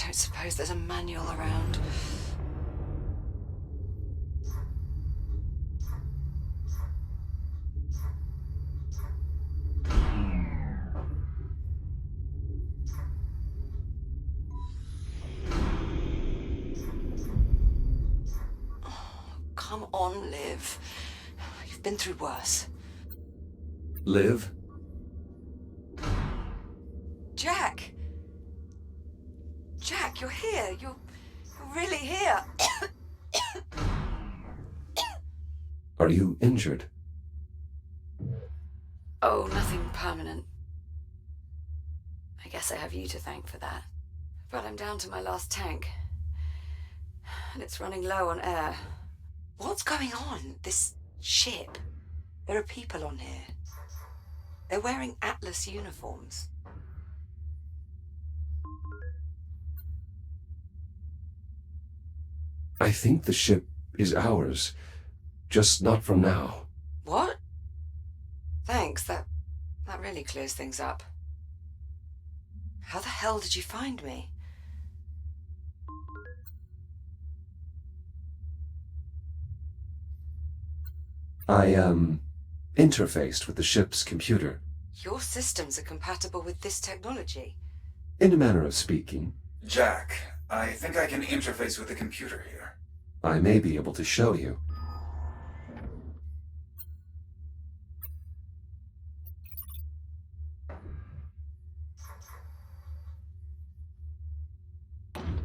don't suppose there's a manual around. Come on, Liv. You've been through worse. Liv? Jack! Jack, you're here. You're really here. Are you injured? Oh, nothing permanent. I guess I have you to thank for that. But I'm down to my last tank. And it's running low on air. What's going on? This ship? There are people on here. They're wearing Atlas uniforms. I think the ship is ours. Just not from now. What? Thanks, that really clears things up. How the hell did you find me? I, interfaced with the ship's computer. Your systems are compatible with this technology. In a manner of speaking. Jack, I think I can interface with the computer here. I may be able to show you.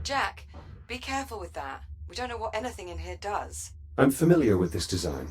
Jack, be careful with that. We don't know what anything in here does. I'm familiar with this design.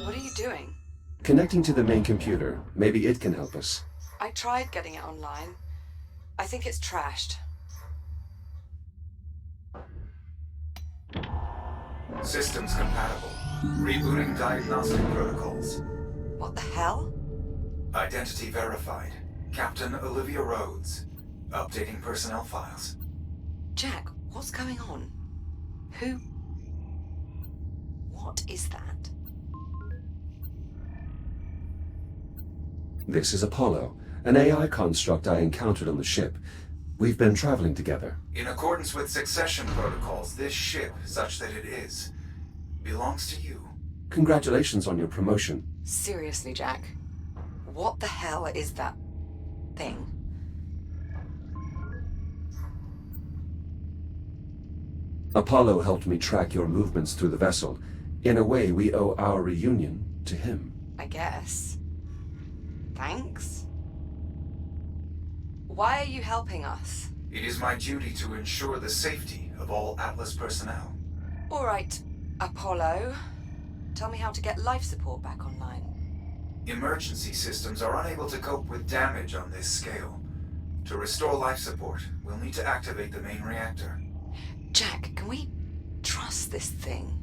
What are you doing? Connecting to the main computer. Maybe it can help us. I tried getting it online. I think it's trashed. Systems compatible. Rebooting diagnostic protocols. What the hell? Identity verified. Captain Olivia Rhodes. Updating personnel files. Jack, what's going on? Who? What is that? This is Apollo, an AI construct I encountered on the ship. We've been traveling together. In accordance with succession protocols, this ship, such that it is, belongs to you. Congratulations on your promotion. Seriously, Jack. What the hell is that thing? Apollo helped me track your movements through the vessel. In a way, we owe our reunion to him. I guess. Thanks? Why are you helping us? It is my duty to ensure the safety of all Atlas personnel. All right, Apollo. Tell me how to get life support back online. Emergency systems are unable to cope with damage on this scale. To restore life support, we'll need to activate the main reactor. Jack, can we trust this thing?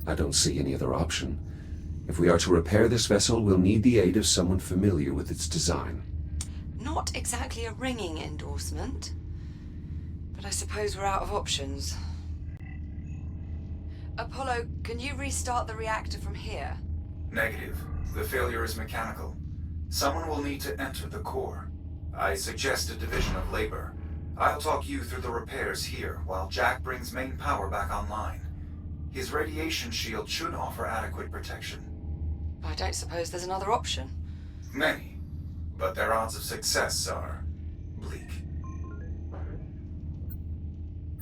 I don't see any other option. If we are to repair this vessel, we'll need the aid of someone familiar with its design. Not exactly a ringing endorsement, but I suppose we're out of options. Apollo, can you restart the reactor from here? Negative. The failure is mechanical. Someone will need to enter the core. I suggest a division of labor. I'll talk you through the repairs here while Jack brings main power back online. His radiation shield should offer adequate protection. I don't suppose there's another option. Many, but their odds of success are bleak.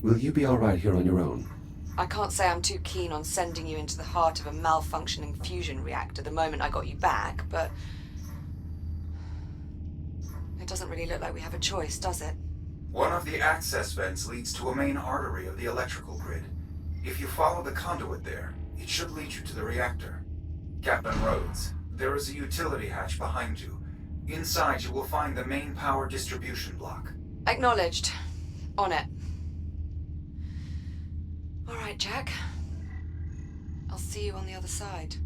Will you be all right here on your own? I can't say I'm too keen on sending you into the heart of a malfunctioning fusion reactor the moment I got you back, but it doesn't really look like we have a choice, does it? One of the access vents leads to a main artery of the electrical grid. If you follow the conduit there, it should lead you to the reactor. Captain Rhodes, there is a utility hatch behind you. Inside you will find the main power distribution block. Acknowledged. On it. All right, Jack. I'll see you on the other side.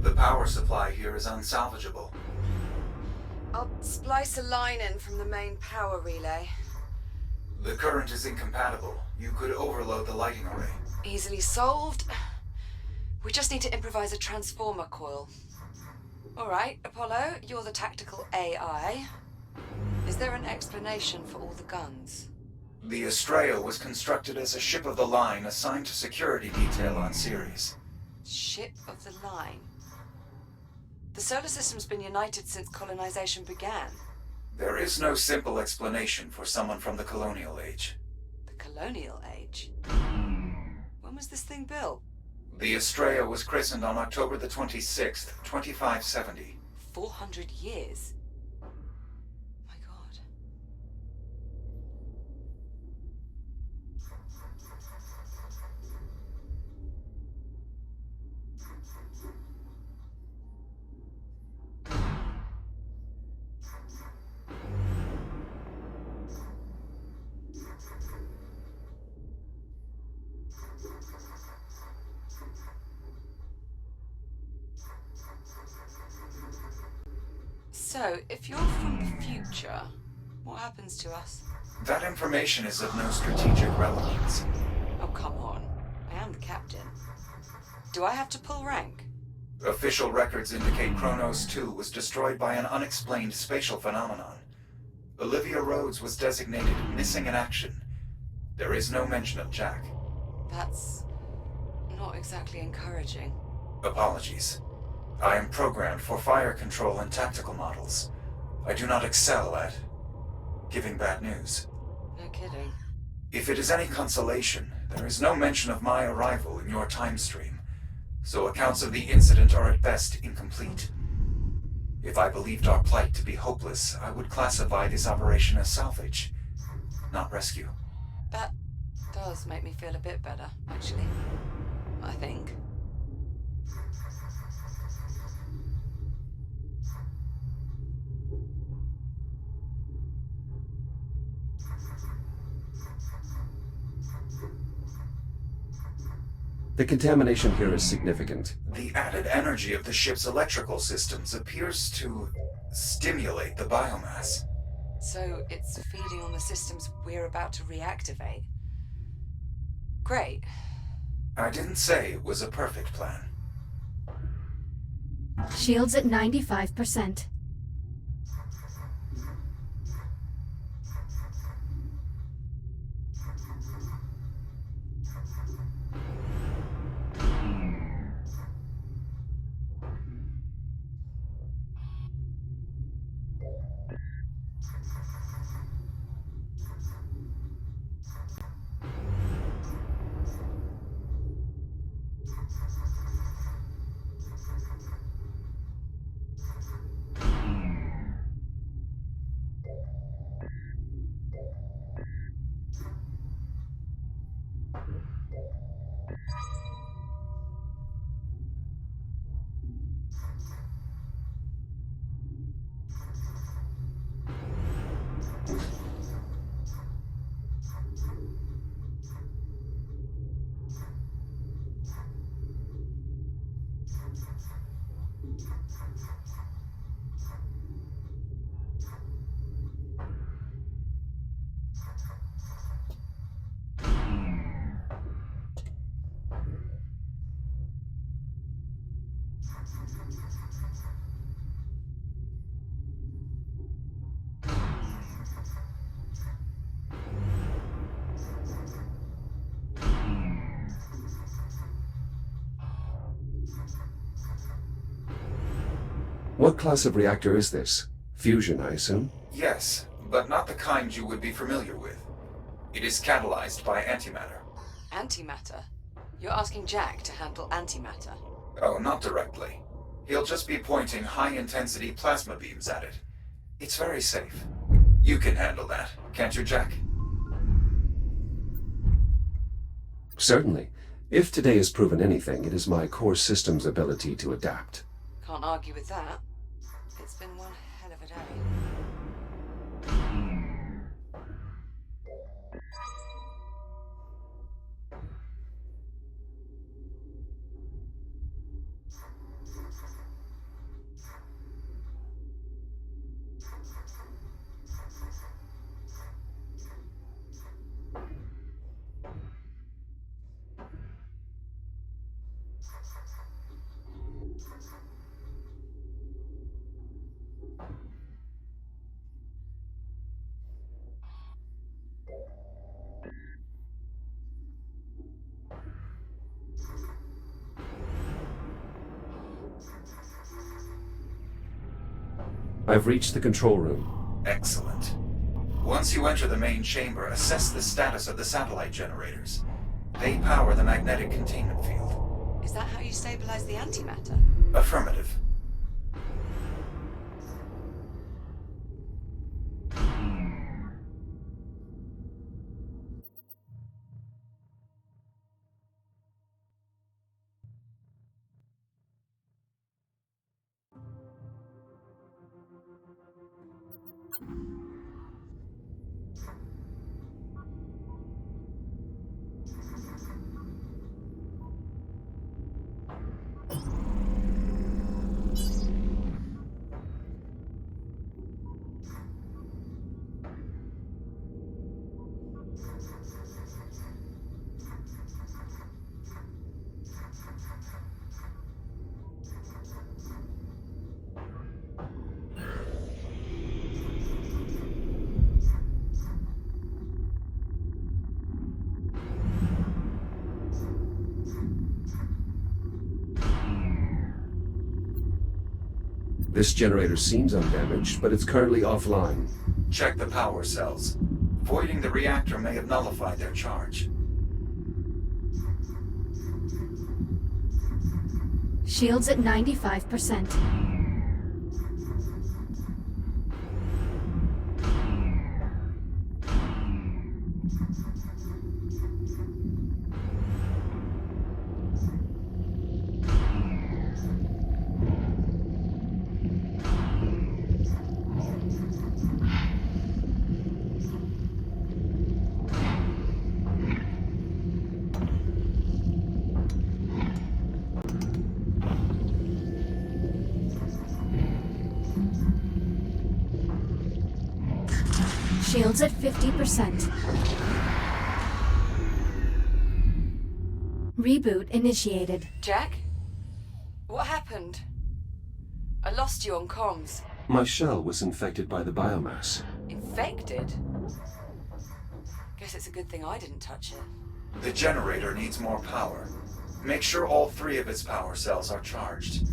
The power supply here is unsalvageable. I'll splice a line in from the main power relay. The current is incompatible. You could overload the lighting array. Easily solved. We just need to improvise a transformer coil. All right, Apollo, you're the tactical AI. Is there an explanation for all the guns? The Estrella was constructed as a ship of the line assigned to security detail on Ceres. Ship of the line. The solar system's been united since colonization began. There is no simple explanation for someone from the colonial age. The colonial age? When was this thing built? The Estrella was christened on October the 26th, 2570. 400 years? My God. So, if you're from the future, what happens to us? That information is of no strategic relevance. Oh, come on. I am the captain. Do I have to pull rank? Official records indicate Kronos 2 was destroyed by an unexplained spatial phenomenon. Olivia Rhodes was designated missing in action. There is no mention of Jack. That's not exactly encouraging. Apologies. I am programmed for fire control and tactical models. I do not excel at giving bad news. No kidding. If it is any consolation, there is no mention of my arrival in your time stream, so accounts of the incident are at best incomplete. If I believed our plight to be hopeless, I would classify this operation as salvage, not rescue. That does make me feel a bit better, actually. I think. The contamination here is significant. The added energy of the ship's electrical systems appears to stimulate the biomass. So it's feeding on the systems we're about to reactivate. Great. I didn't say it was a perfect plan. Shields at 95%. What class of reactor is this? Fusion, I assume? Yes, but not the kind you would be familiar with. It is catalyzed by antimatter. Antimatter? You're asking Jack to handle antimatter? Oh, not directly. He'll just be pointing high-intensity plasma beams at it. It's very safe. You can handle that, can't you, Jack? Certainly. If today has proven anything, it is my core system's ability to adapt. Can't argue with that. It's been one hell of a day. I've reached the control room. Excellent. Once you enter the main chamber, assess the status of the satellite generators. They power the magnetic containment field. Is that how you stabilize the antimatter? Affirmative. This generator seems undamaged, but it's currently offline. Check the power cells. Voiding the reactor may have nullified their charge. Shields at 95%. Shields at 50%. Reboot initiated. Jack? What happened? I lost you on comms. My shell was infected by the biomass. Infected? Guess it's a good thing I didn't touch it. The generator needs more power. Make sure all 3 of its power cells are charged.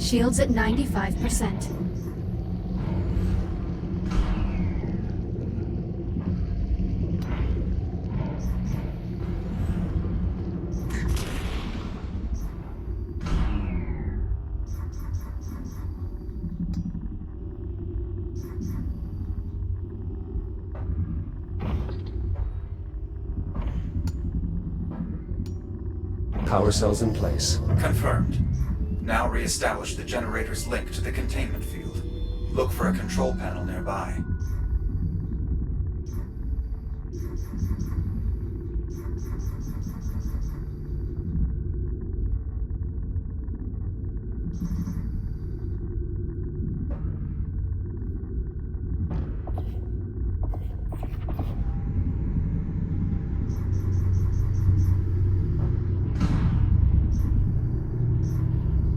Shields at 95%. Power cells in place. Confirmed. Now re-establish the generator's link to the containment field. Look for a control panel nearby.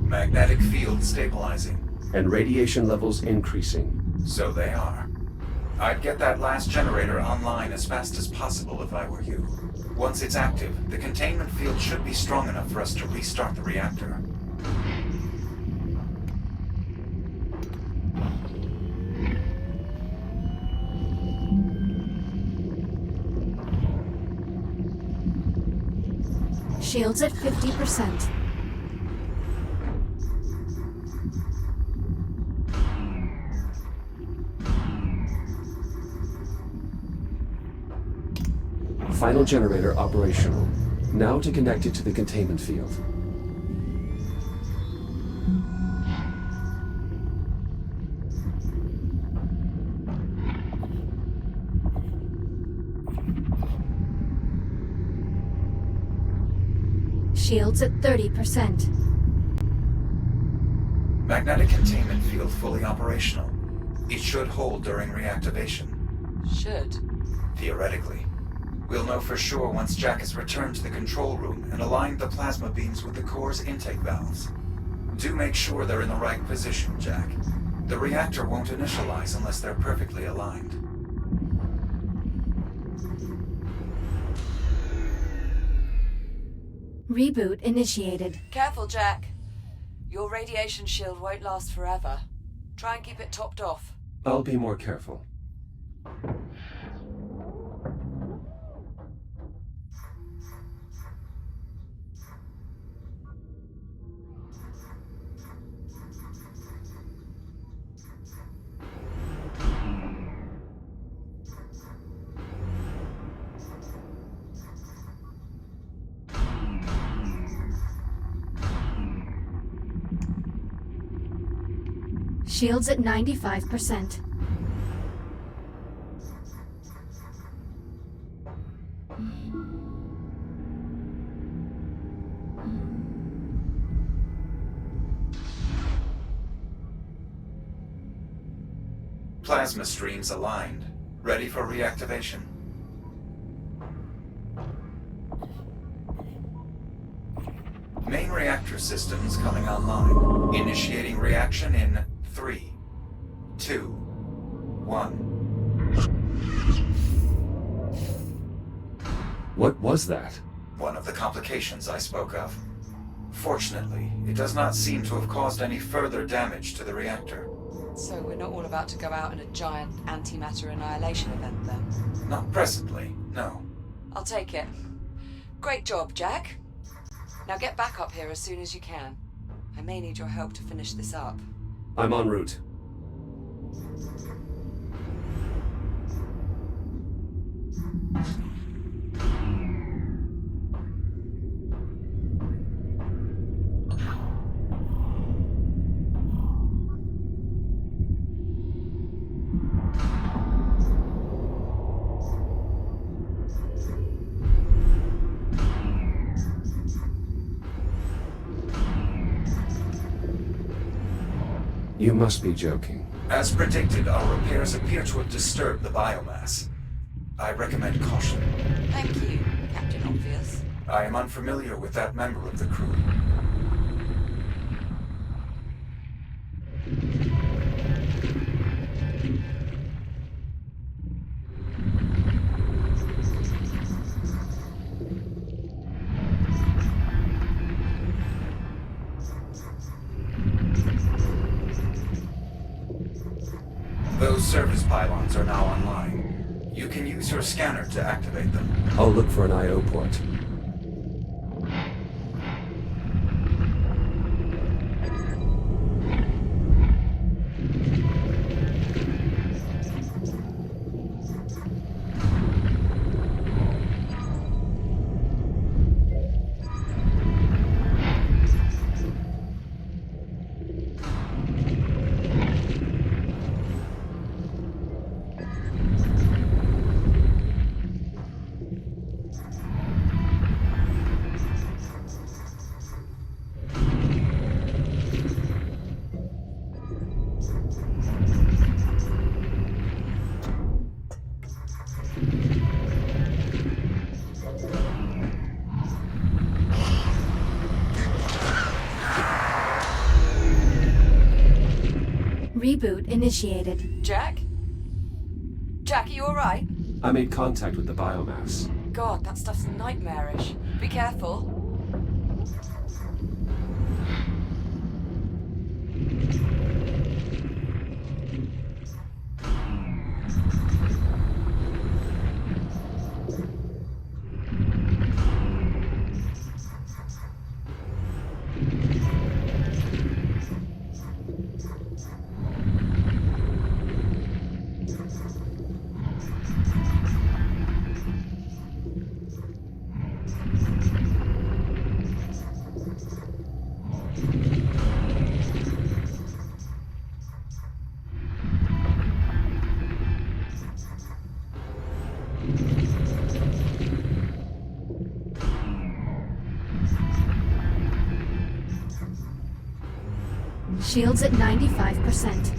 Magnetic field stabilizing. And radiation levels increasing. So they are. I'd get that last generator online as fast as possible if I were you. Once it's active, the containment field should be strong enough for us to restart the reactor. Shields at 50%. Final generator operational. Now to connect it to the containment field. Shields at 30%. Magnetic containment field fully operational. It should hold during reactivation. Should. Theoretically. We'll know for sure once Jack has returned to the control room and aligned the plasma beams with the core's intake valves. Do make sure they're in the right position, Jack. The reactor won't initialize unless they're perfectly aligned. Reboot initiated. Careful, Jack. Your radiation shield won't last forever. Try and keep it topped off. I'll be more careful. Shields at 95%. Plasma streams aligned, ready for reactivation. Main reactor systems coming online. Initiating reaction in 3, 2, 1. What was that? One of the complications I spoke of. Fortunately, it does not seem to have caused any further damage to the reactor. So we're not all about to go out in a giant antimatter annihilation event, then? Not presently, no. I'll take it. Great job, Jack. Now get back up here as soon as you can. I may need your help to finish this up. I'm en route. You must be joking. As predicted, our repairs appear to have disturbed the biomass. I recommend caution. Thank you, Captain Obvious. I am unfamiliar with that member of the crew. Those service pylons are now online. You can use your scanner to activate them. I'll look for an I/O port. Reboot initiated. Jack? Jack, are you alright? I made contact with the biomass. God, that stuff's nightmarish. Be careful. Shields at 95%.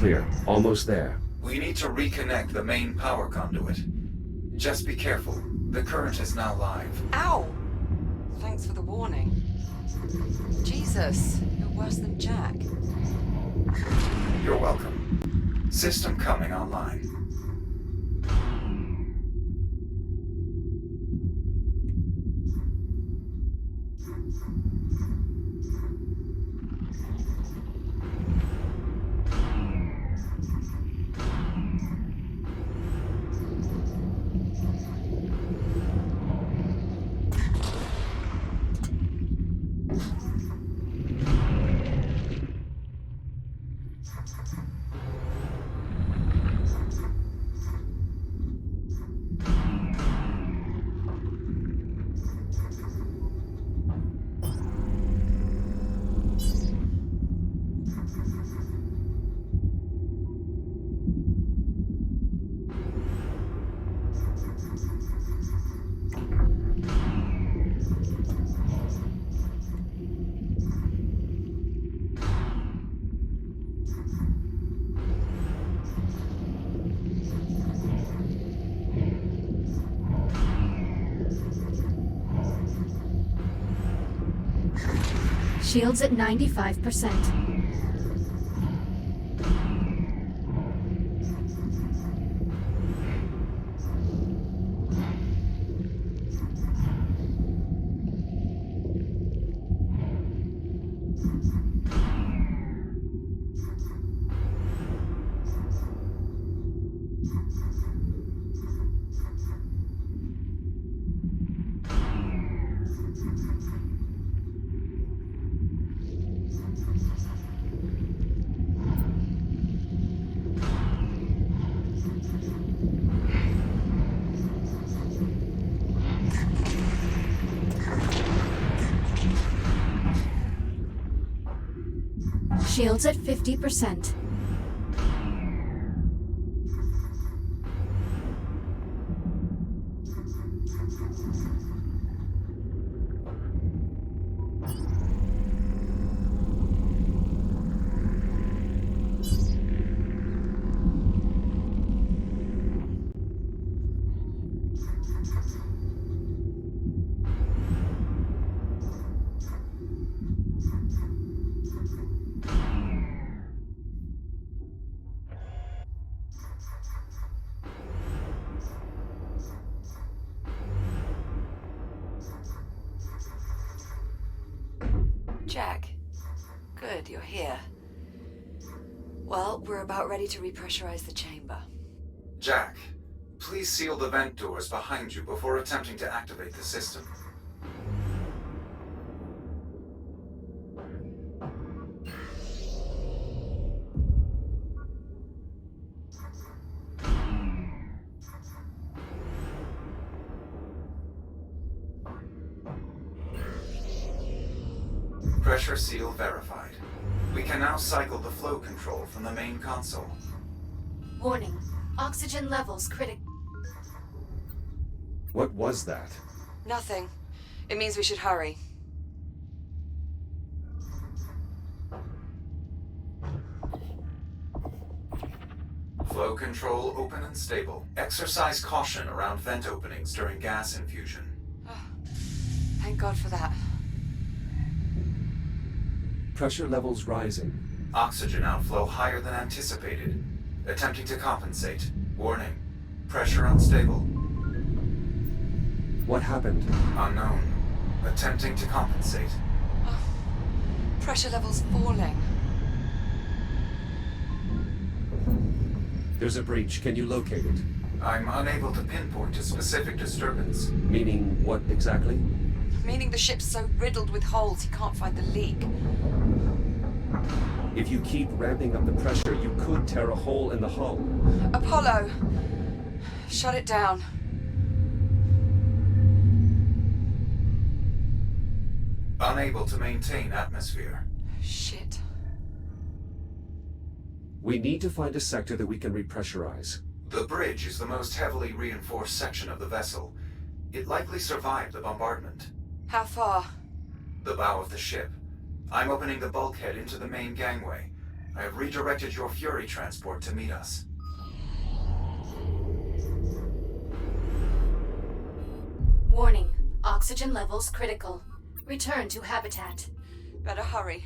clear. Almost there. We need to reconnect the main power conduit. Just be careful. The current is now live. Ow! Thanks for the warning. Jesus, you're worse than Jack. You're welcome. System coming online. Shields at 95%. Shields at 50%. Jack, good, you're here. Well, we're about ready to repressurize the chamber. Jack, please seal the vent doors behind you before attempting to activate the system. Pressure seal verified. We can now cycle the flow control from the main console. Warning. Oxygen levels critical. What was that? Nothing. It means we should hurry. Flow control open and stable. Exercise caution around vent openings during gas infusion. Thank God for that. Pressure levels rising. Oxygen outflow higher than anticipated. Attempting to compensate. Warning. Pressure unstable. What happened? Unknown. Attempting to compensate. Pressure levels falling. There's a breach. Can you locate it? I'm unable to pinpoint a specific disturbance. Meaning what exactly? Meaning the ship's so riddled with holes he can't find the leak. If you keep ramping up the pressure, you could tear a hole in the hull. Apollo! Shut it down. Unable to maintain atmosphere. Shit. We need to find a sector that we can repressurize. The bridge is the most heavily reinforced section of the vessel. It likely survived the bombardment. How far? The bow of the ship. I'm opening the bulkhead into the main gangway. I have redirected your Fury transport to meet us. Warning. Oxygen levels critical. Return to habitat. Better hurry.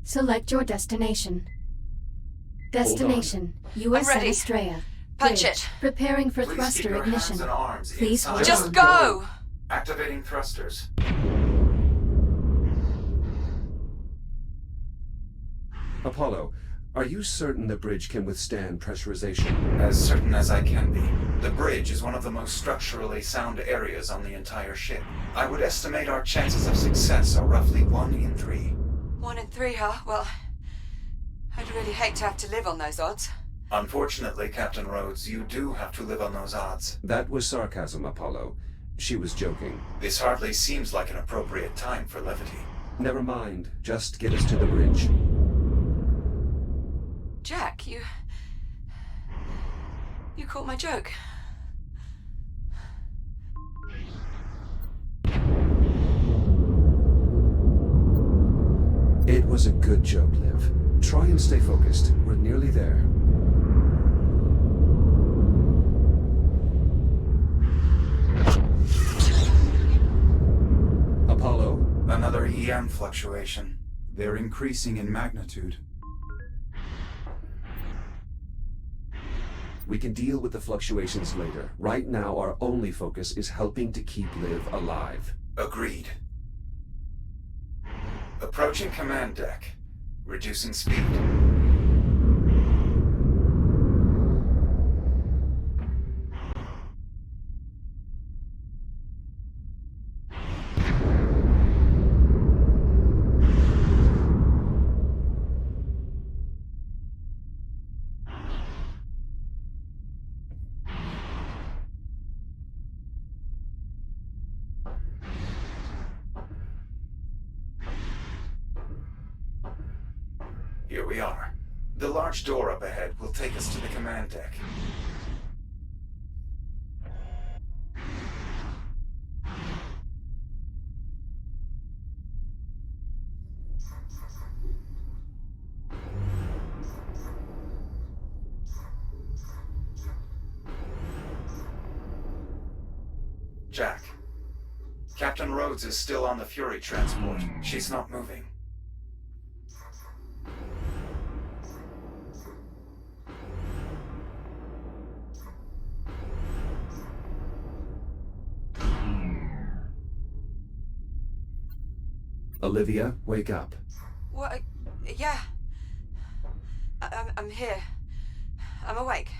Select your destination. Destination, USS ready. Estrella. Punch Bridge. it. Preparing for Please keep thruster your ignition. hands and arms Please inside. hold Just on. go! Activating thrusters. Apollo, are you certain the bridge can withstand pressurization? As certain as I can be. The bridge is one of the most structurally sound areas on the entire ship. I would estimate our chances of success are roughly 1 in 3. 1 in 3, huh? Well, I'd really hate to have to live on those odds. Unfortunately, Captain Rhodes, you do have to live on those odds. That was sarcasm, Apollo. She was joking. This hardly seems like an appropriate time for levity. Never mind. Just get us to the bridge. Jack, you caught my joke. It was a good joke, Liv. Try and stay focused. We're nearly there. Apollo? Another EM fluctuation. They're increasing in magnitude. We can deal with the fluctuations later. Right now, our only focus is helping to keep Liv alive. Agreed. Approaching command deck. Reducing speed. Here we are. The large door up ahead will take us to the command deck. Jack. Captain Rhodes is still on the Fury transport. She's not moving. Olivia, wake up. What? Yeah. I'm here. I'm awake.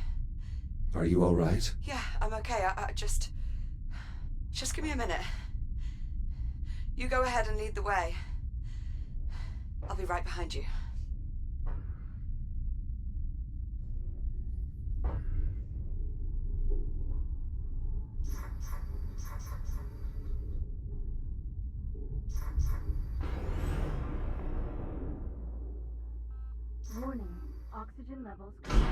Are you all right? Yeah, I'm okay. I just give me a minute. You go ahead and lead the way. I'll be right behind you. Warning. Oxygen levels critical.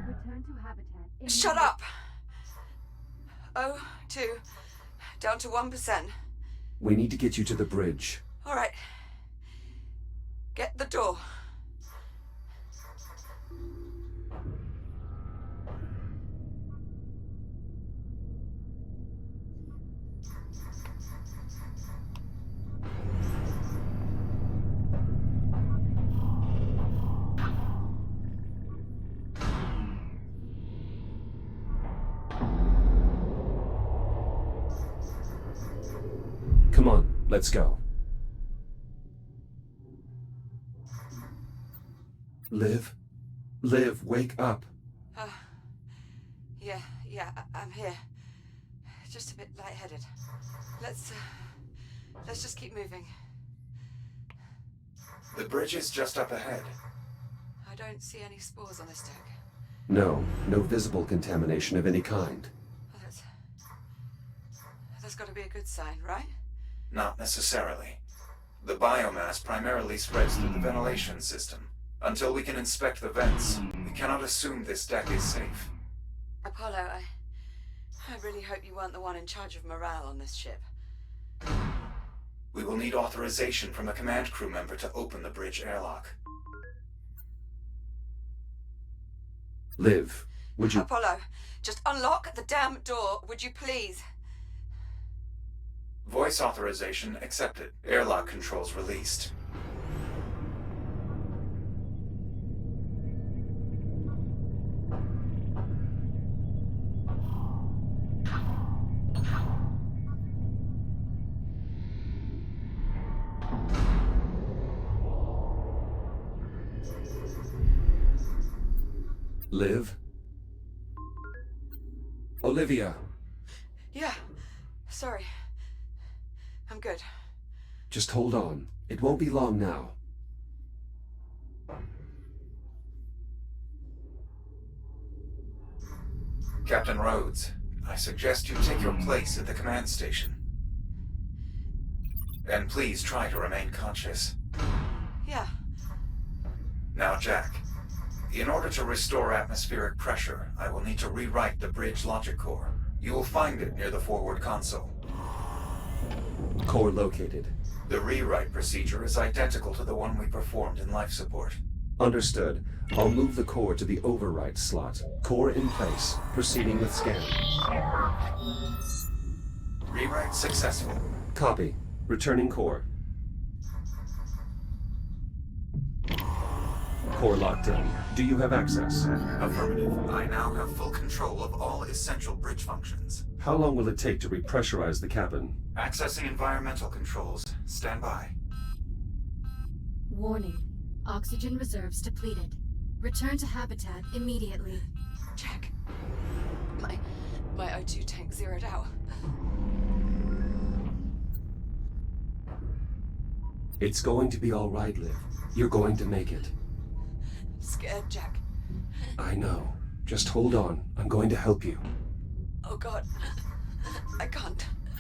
Return to habitat. Shut up! Oh, 2. Down to 1%. We need to get you to the bridge. All right. Get the door. Come on, Let's go. Liv? Liv, wake up. I'm here. Just a bit lightheaded. Let's just keep moving. The bridge is just up ahead. I don't see any spores on this deck. No visible contamination of any kind. Well, that's got to be a good sign, right? Not necessarily. The biomass primarily spreads through the ventilation system. Until we can inspect the vents, we cannot assume this deck is safe. Apollo, I really hope you weren't the one in charge of morale on this ship. We will need authorization from a command crew member to open the bridge airlock. Liv, would you... Apollo, just unlock the damn door, would you please? Voice authorization accepted. Airlock controls released. Liv? Olivia! Yeah, sorry. I'm good. Just hold on. It won't be long now. Captain Rhodes, I suggest you take your place at the command station. And please try to remain conscious. Yeah. Now, Jack, in order to restore atmospheric pressure, I will need to rewrite the bridge logic core. You will find it near the forward console. Core located. The rewrite procedure is identical to the one we performed in life support. Understood. I'll move the core to the overwrite slot. Core in place. Proceeding with scan. Rewrite successful. Copy. Returning core. Core locked in. Do you have access? Affirmative. I now have full control of all essential bridge functions. How long will it take to repressurize the cabin? Accessing environmental controls. Stand by. Warning. Oxygen reserves depleted. Return to habitat immediately. Jack. My O2 tank zeroed out. It's going to be all right, Liv. You're going to make it. I'm scared, Jack. I know. Just hold on. I'm going to help you. Oh God. I can't breathe.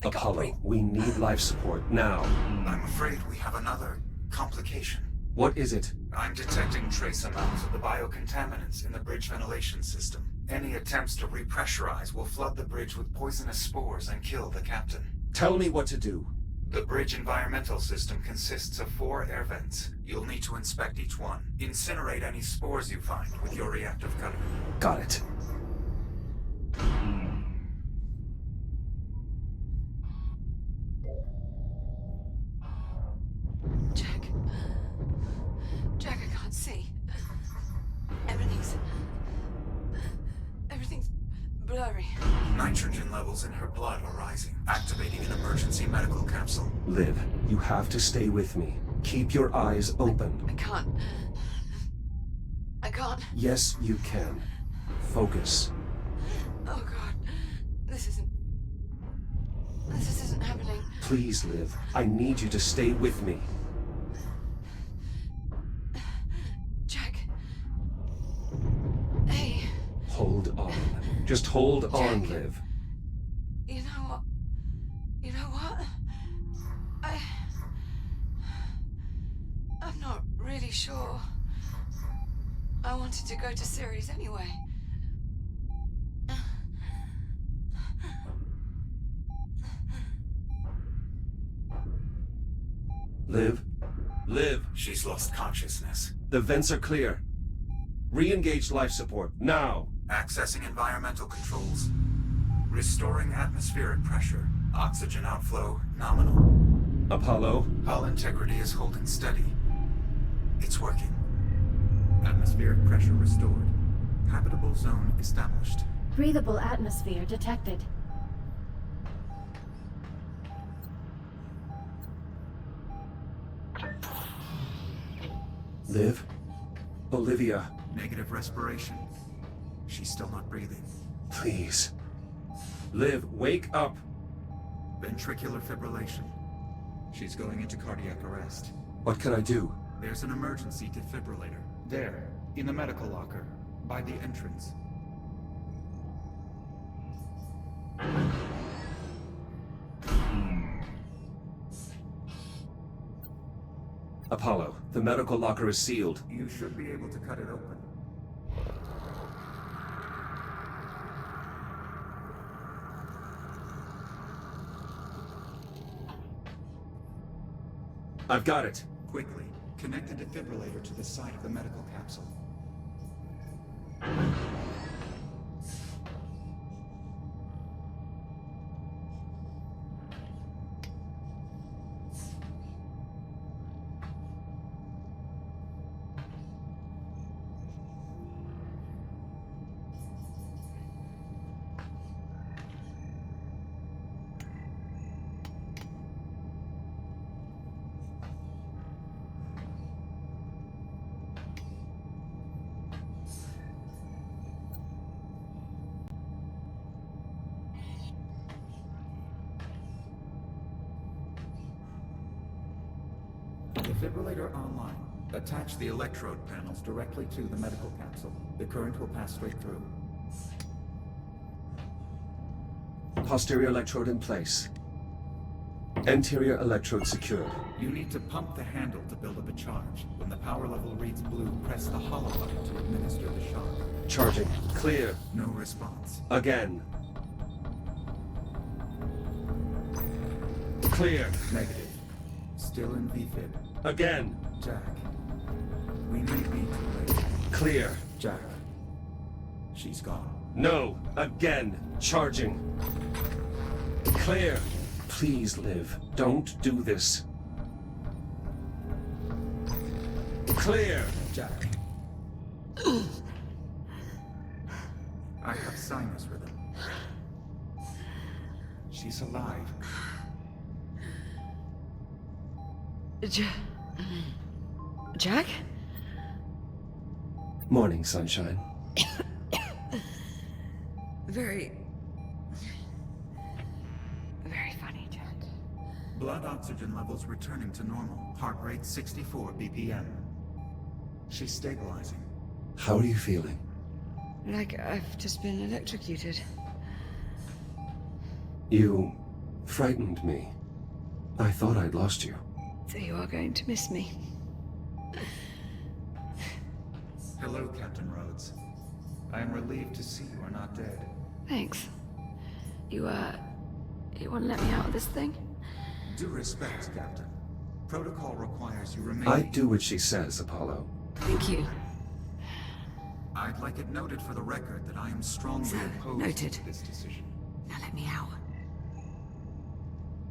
Apollo, we need life support now. I'm afraid we have another complication. What is it? I'm detecting trace amounts of the biocontaminants in the bridge ventilation system. Any attempts to repressurize will flood the bridge with poisonous spores and kill the captain. Tell me what to do. The bridge environmental system consists of 4 air vents. You'll need to inspect each one. Incinerate any spores you find with your reactive cutter. Got it. Jack, I can't see. Everything's blurry. Nitrogen levels in her blood are rising. Activating an emergency medical capsule. Liv, you have to stay with me. Keep your eyes open. I can't. Yes, you can. Focus. Oh God. This isn't happening. Please, Liv. I need you to stay with me. Jack. Hey. Hold on. Just hold on, Jack. Liv. You know what? I'm not really sure. I wanted to go to Ceres anyway. Liv? Liv! She's lost consciousness. The vents are clear. Re-engage life support, now! Accessing environmental controls. Restoring atmospheric pressure. Oxygen outflow nominal. Apollo? Hull integrity is holding steady. It's working. Atmospheric pressure restored. Habitable zone established. Breathable atmosphere detected. Liv? Olivia, Negative respiration. She's still not breathing. please. Liv, wake up! Ventricular fibrillation. She's going into cardiac arrest. What can I do? There's an emergency defibrillator. There, in the medical locker, by the entrance. Apollo, the medical locker is sealed. You should be able to cut it open. I've got it. Quickly, connect the defibrillator to the side of the medical capsule. Defibrillator online. Attach the electrode panels directly to the medical capsule. The current will pass straight through. Posterior electrode in place. Anterior electrode secured. You need to pump the handle to build up a charge. When the power level reads blue, press the hollow button to administer the shock. Charging. Clear. No response. Again. Clear. Negative. Still in VFib. Again. Jack. We may be too late. Clear. Jack. She's gone. No. Again. Charging. Clear. Please, Liv. Don't do this. Clear. Jack. I have sinus rhythm. She's alive. Jack? Morning, sunshine. Very funny, Jack. Blood oxygen levels returning to normal. Heart rate 64 BPM. She's stabilizing. How are you feeling? Like I've just been electrocuted. You frightened me. I thought I'd lost you. So you are going to miss me. Hello, Captain Rhodes. I am relieved to see you are not dead. Thanks. You want to let me out of this thing? Due respect, Captain. Protocol requires you remain... I do what she says, Apollo. Thank you. I'd like it noted for the record that I am strongly So, opposed noted. to this decision. Now let me out.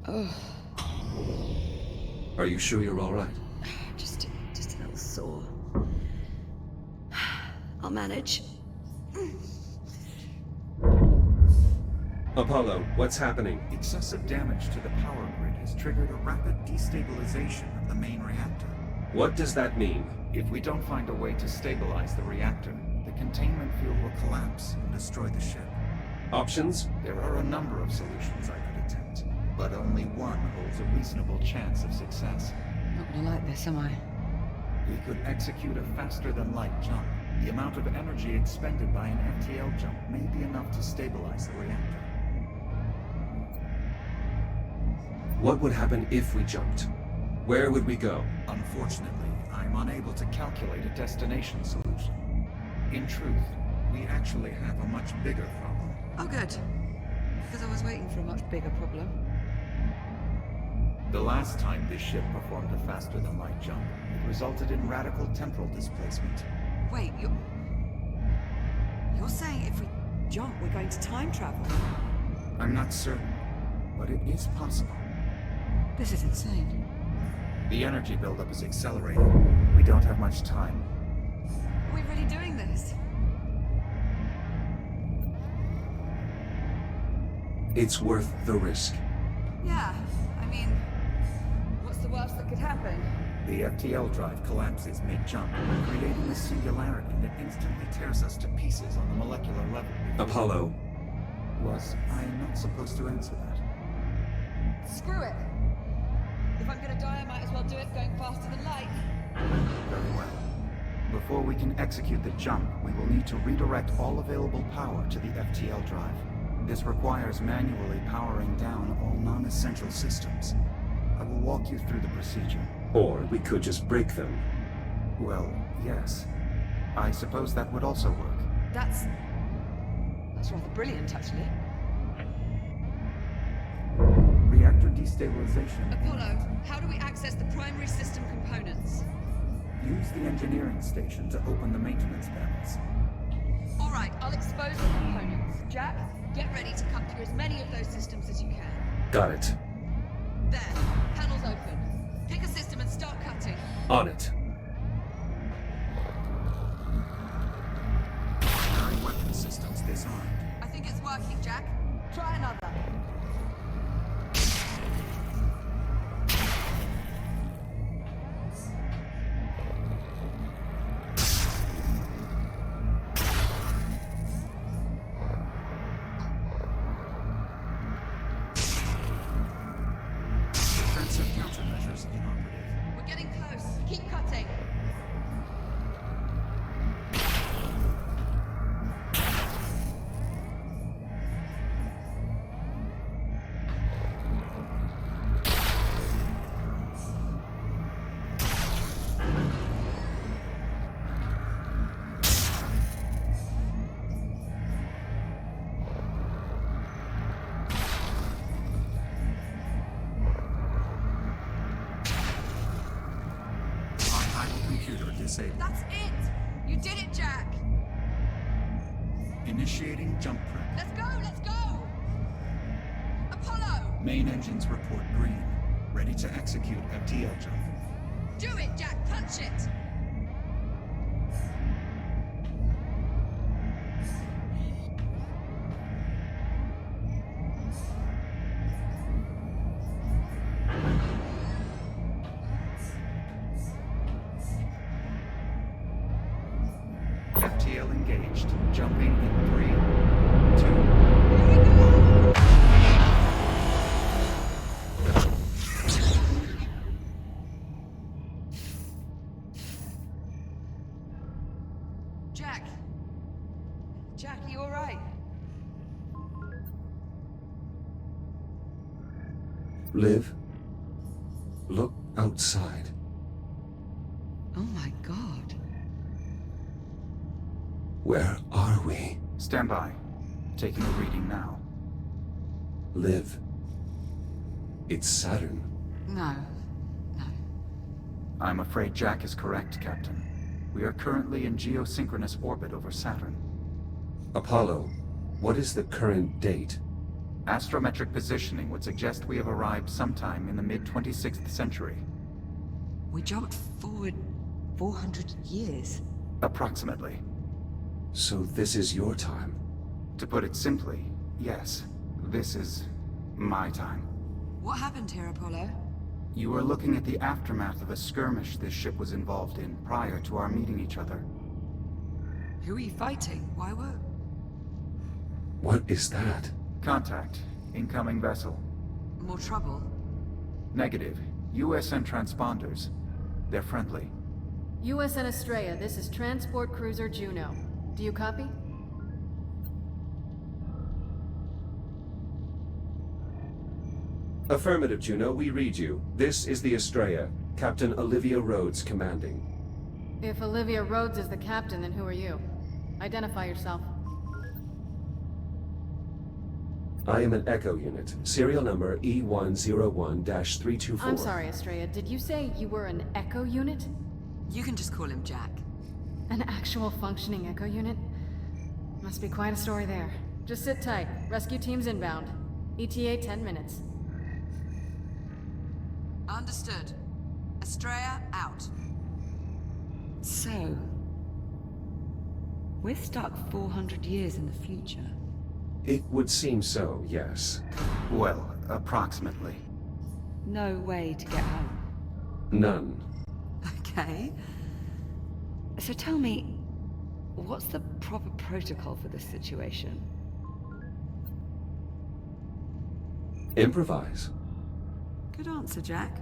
Oh, Are you sure you're all right? just a little sore. I'll manage. Apollo, what's happening? Excessive damage to the power grid has triggered a rapid destabilization of the main reactor. What does that mean? If we don't find a way to stabilize the reactor, the containment field will collapse and destroy the ship. Options? There are a number of solutions I could attempt, but only one holds a reasonable chance of success. I'm not gonna like this, am I? We could execute a faster-than-light jump. The amount of energy expended by an FTL jump may be enough to stabilize the reactor. What would happen if we jumped? Where would we go? Unfortunately, I'm unable to calculate a destination solution. In truth, we actually have a much bigger problem. Oh, good. Because I was waiting for a much bigger problem. The last time this ship performed a faster-than-light jump, it resulted in radical temporal displacement. Wait, you're saying if we jump, we're going to time travel? I'm not certain, but it is possible. This is insane. The energy buildup is accelerating. We don't have much time. Are we really doing this? It's worth the risk. Yeah, I mean, what's the worst that could happen? The FTL drive collapses mid-jump, creating a singularity that instantly tears us to pieces on the molecular level. Apollo, Was I not supposed to answer that? Screw it! If I'm gonna die, I might as well do it going faster than light. Very well. Before we can execute the jump, we will need to redirect all available power to the FTL drive. This requires manually powering down all non-essential systems. I will walk you through the procedure. or we could just break them. Well, yes. I suppose that would also work. That's rather brilliant, actually. Reactor destabilization. Apollo, how do we access the primary system components? Use the engineering station to open the maintenance panels. All right, I'll expose the components. Jack, get ready to cut through as many of those systems as you can. Got it. There, panels open. Pick a system and start cutting. On it. Primary weapon systems disarmed. I think it's working, Jack. Try another. Defensive countermeasures inoperative. We're getting close. Keep cutting. Archival computer disabled. That's it! You did it, Jack! Initiating jump prep. Let's go! Let's go! Apollo! Main engines report green. Ready to execute FTL jump. Do it, Jack! Punch it! FTL engaged. Jumping in 3, 2. Here we go! Jack! Jack, are you alright? Liv, look outside. Oh my god. Where are we? Stand by. Taking a reading now. Liv. It's Saturn. No. No. I'm afraid Jack is correct, Captain. We are currently in geosynchronous orbit over Saturn. Apollo, what is the current date? Astrometric positioning would suggest we have arrived sometime in the mid-26th century. We jumped forward 400 years. Approximately. So this is your time. To put it simply, yes. This is my time. What happened here, Apollo? You are looking at the aftermath of a skirmish this ship was involved in prior to our meeting each other. Who are you fighting? Why were... What is that? Contact. Incoming vessel. More trouble? Negative. USN transponders. They're friendly. USN Estrella, this is Transport Cruiser Juno. Do you copy? Affirmative, Juno, we read you. This is the Estrella. Captain Olivia Rhodes commanding. If Olivia Rhodes is the captain, then who are you? Identify yourself. I am an Echo unit. Serial number E101-324. I'm sorry, Estrella. Did you say you were an Echo unit? You can just call him Jack. An actual functioning Echo unit? Must be quite a story there. Just sit tight. Rescue team's inbound. ETA 10 minutes. Understood. Estrella out. So... we're stuck 400 years in the future. It would seem so, yes. Well, approximately. No way to get home. None. Okay. So tell me, what's the proper protocol for this situation? Improvise. Good answer, Jack.